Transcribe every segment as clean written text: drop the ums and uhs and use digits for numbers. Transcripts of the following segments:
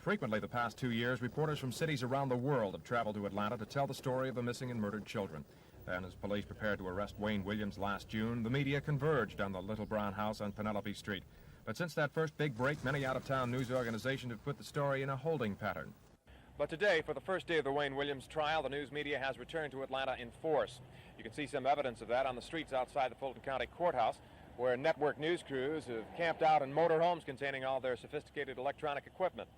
Frequently the past 2 years, reporters from cities around the world have traveled to Atlanta to tell the story of the missing and murdered children. Then, as police prepared to arrest Wayne Williams last June, the media converged on the little brown house on Penelope Street. But since that first big break, many out-of-town news organizations have put the story in a holding pattern. But today, for the first day of the Wayne Williams trial, the news media has returned to Atlanta in force. You can see some evidence of that on the streets outside the Fulton County Courthouse, where network news crews have camped out in motorhomes containing all their sophisticated electronic equipment.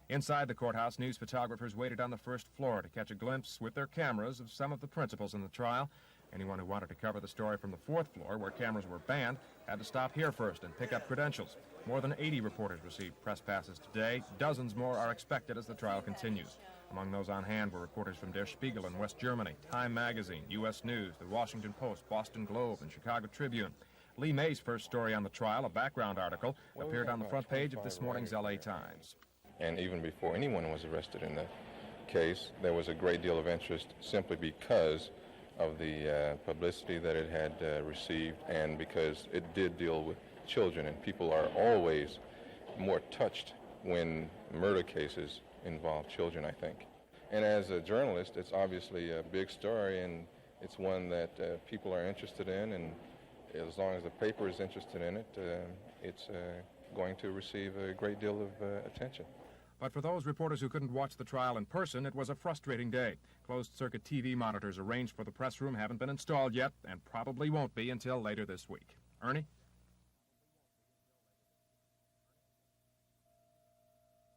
Inside the courthouse, news photographers waited on the first floor to catch a glimpse with their cameras of some of the principals in the trial. Anyone who wanted to cover the story from the fourth floor, where cameras were banned, had to stop here first and pick up credentials. More than 80 reporters received press passes today. Dozens more are expected as the trial continues. Among those on hand were reporters from Der Spiegel in West Germany, Time Magazine, U.S. News, The Washington Post, Boston Globe, and Chicago Tribune. Lee May's first story on the trial, a background article, appeared on the front page of this morning's L.A. Times. And even before anyone was arrested in the case, there was a great deal of interest simply because of the publicity that it had received, and because it did deal with children, and people are always more touched when murder cases involve children, I think. And as a journalist, it's obviously a big story, and it's one that people are interested in, and as long as the paper is interested in it, it's going to receive a great deal of attention. But for those reporters who couldn't watch the trial in person, it was a frustrating day. Closed-circuit TV monitors arranged for the press room haven't been installed yet, and probably won't be until later this week. Ernie?